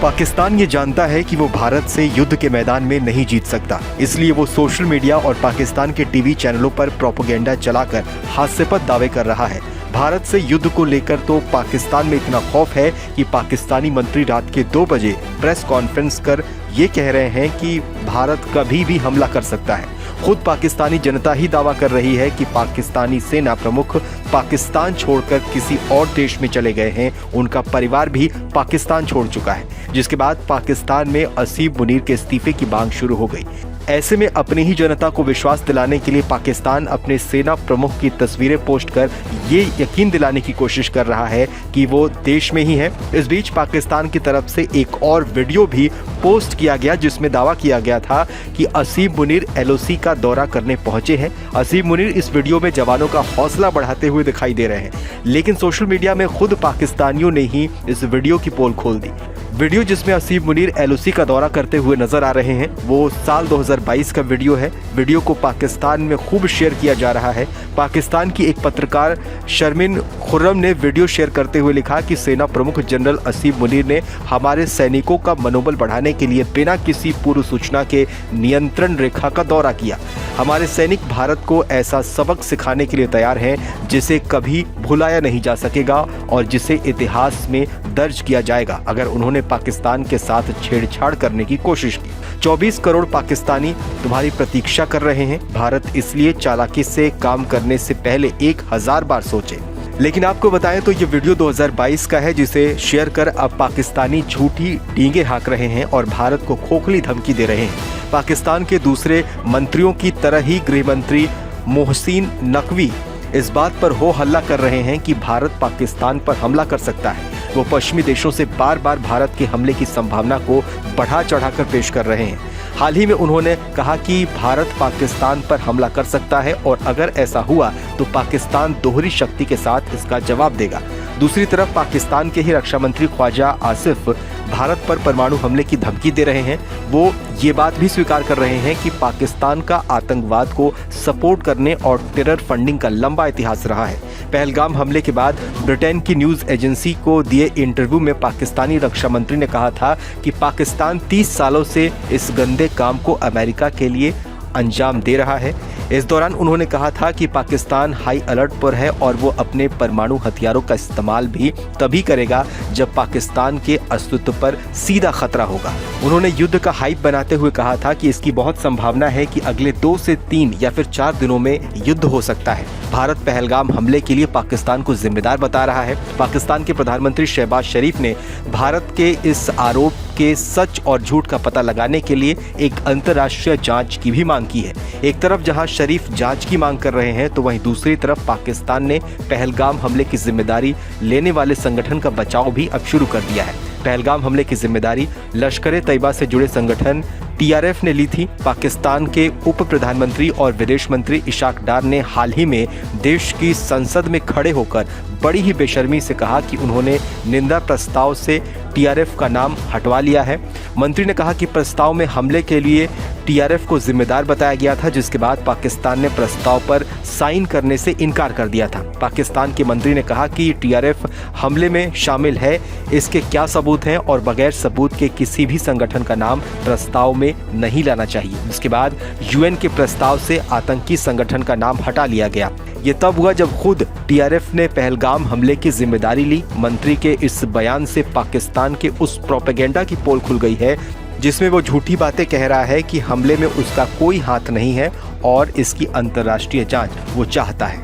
पाकिस्तान ये जानता है कि वो भारत से युद्ध के मैदान में नहीं जीत सकता, इसलिए वो सोशल मीडिया और पाकिस्तान के टीवी चैनलों पर प्रोपेगेंडा चलाकर हास्यास्पद दावे कर रहा है। भारत से युद्ध को लेकर तो पाकिस्तान में इतना खौफ है कि पाकिस्तानी मंत्री रात के 2 बजे प्रेस कॉन्फ्रेंस कर ये कह रहे हैं कि भारत कभी भी हमला कर सकता है। खुद पाकिस्तानी जनता ही दावा कर रही है कि पाकिस्तानी सेना प्रमुख पाकिस्तान छोड़कर किसी और देश में चले गए हैं। उनका परिवार भी पाकिस्तान छोड़ चुका है, जिसके बाद पाकिस्तान में असीम मुनीर के इस्तीफे की मांग शुरू हो गई। ऐसे में अपनी ही जनता को विश्वास दिलाने के लिए पाकिस्तान अपने सेना प्रमुख की तस्वीरें पोस्ट कर ये यकीन दिलाने की कोशिश कर रहा है कि वो देश में ही है। इस बीच पाकिस्तान की तरफ से एक और वीडियो भी पोस्ट किया गया, जिसमें दावा किया गया था कि असीम मुनीर LOC का दौरा करने पहुंचे हैं। असीम मुनीर इस वीडियो में जवानों का हौसला बढ़ाते हुए दिखाई दे रहे हैं, लेकिन सोशल मीडिया में खुद पाकिस्तानियों ने ही इस वीडियो की पोल खोल दी। वीडियो जिसमें असीम मुनीर LOC का दौरा करते हुए नजर आ रहे हैं, वो साल 2022 का वीडियो है। वीडियो को पाकिस्तान में खूब शेयर किया जा रहा है। पाकिस्तान की एक पत्रकार शर्मिन खुर्रम ने वीडियो शेयर करते हुए लिखा कि सेना प्रमुख जनरल असीम मुनीर ने हमारे सैनिकों का मनोबल बढ़ाने के लिए बिना किसी पूर्व सूचना के नियंत्रण रेखा का दौरा किया। हमारे सैनिक भारत को ऐसा सबक सिखाने के लिए तैयार हैं जिसे कभी भुलाया नहीं जा सकेगा और जिसे इतिहास में दर्ज किया जाएगा अगर उन्होंने पाकिस्तान के साथ छेड़छाड़ करने की कोशिश की। 24 करोड़ पाकिस्तानी तुम्हारी प्रतीक्षा कर रहे हैं। भारत इसलिए चालाकी से काम करने से पहले 1000 बार सोचे। लेकिन आपको बताएं तो ये वीडियो 2022 का है, जिसे शेयर कर अब पाकिस्तानी झूठी डींगे हाँक रहे हैं और भारत को खोखली धमकी दे रहे हैं। पाकिस्तान के दूसरे मंत्रियों की तरह ही गृह मंत्री मोहसिन नकवी इस बात पर हो हल्ला कर रहे हैं कि भारत पाकिस्तान पर हमला कर सकता है। वो पश्चिमी देशों से बार बार भारत के हमले की संभावना को बढ़ा चढ़ाकर पेश कर रहे हैं। हाल ही में उन्होंने कहा कि भारत पाकिस्तान पर हमला कर सकता है और अगर ऐसा हुआ तो पाकिस्तान दोहरी शक्ति के साथ इसका जवाब देगा। दूसरी तरफ पाकिस्तान के ही रक्षा मंत्री ख्वाजा आसिफ भारत पर परमाणु हमले की धमकी दे रहे हैं। वो ये बात भी स्वीकार कर रहे हैं कि पाकिस्तान का आतंकवाद को सपोर्ट करने और टेरर फंडिंग का लंबा इतिहास रहा है। पहलगाम हमले के बाद ब्रिटेन की न्यूज़ एजेंसी को दिए इंटरव्यू में पाकिस्तानी रक्षा मंत्री ने कहा था कि पाकिस्तान 30 सालों से इस गंदे काम को अमेरिका के लिए अंजाम दे रहा है। इस दौरान उन्होंने कहा था कि पाकिस्तान हाई अलर्ट पर है और वो अपने परमाणु हथियारों का इस्तेमाल भी तभी करेगा जब पाकिस्तान के अस्तित्व पर सीधा खतरा होगा। उन्होंने युद्ध का हाइप बनाते हुए कहा था कि इसकी बहुत संभावना है कि अगले 2 से 3 या फिर 4 दिनों में युद्ध हो सकता है। भारत पहलगाम हमले के लिए पाकिस्तान को जिम्मेदार बता रहा है। पाकिस्तान के प्रधानमंत्री शहबाज शरीफ ने भारत के इस आरोप के सच और झूठ का पता लगाने के लिए एक अंतर्राष्ट्रीय जांच की भी मांग की है। एक तरफ जहां शरीफ जांच की मांग कर रहे हैं, तो वहीं दूसरी तरफ पाकिस्तान ने पहलगाम हमले की जिम्मेदारी लेने वाले संगठन का बचाव भी अब शुरू कर दिया है। पहलगाम हमले की जिम्मेदारी लश्कर-ए-तैयबा से जुड़े संगठन TRF ने ली थी। पाकिस्तान के उप प्रधानमंत्री और विदेश मंत्री इशाक डार ने हाल ही में देश की संसद में खड़े होकर बड़ी ही बेशर्मी से कहा कि उन्होंने निंदा प्रस्ताव से TRF का नाम हटवा लिया है। मंत्री ने कहा कि प्रस्ताव में हमले के लिए TRF को जिम्मेदार बताया गया था, जिसके बाद पाकिस्तान ने प्रस्ताव पर साइन करने से इनकार कर दिया था। पाकिस्तान के मंत्री ने कहा कि TRF हमले में शामिल है, इसके क्या सबूत हैं और बगैर सबूत के किसी भी संगठन का नाम प्रस्ताव में नहीं लाना चाहिए। इसके बाद UN के प्रस्ताव से आतंकी संगठन का नाम हटा लिया गया। ये तब हुआ जब खुद TRF ने पहलगाम हमले की जिम्मेदारी ली। मंत्री के इस बयान से पाकिस्तान के उस प्रोपेगेंडा की पोल खुल गई है जिसमें वो झूठी बातें कह रहा है कि हमले में उसका कोई हाथ नहीं है और इसकी अंतर्राष्ट्रीय जांच वो चाहता है।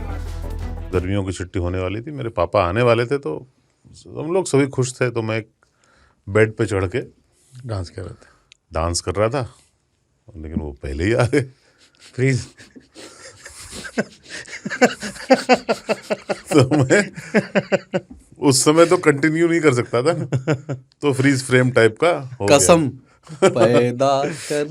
गर्मियों की छुट्टी होने वाली थी, मेरे पापा आने वाले थे, तो हम लोग सभी खुश थे। तो मैं एक बेड पे चढ़ के डांस कर रहा था, लेकिन वो पहले ही आ गए। फ्रीज तो मैं उस समय तो कंटिन्यू नहीं कर सकता था, तो फ्रीज फ्रेम टाइप का हो गया। कसम पैदा कर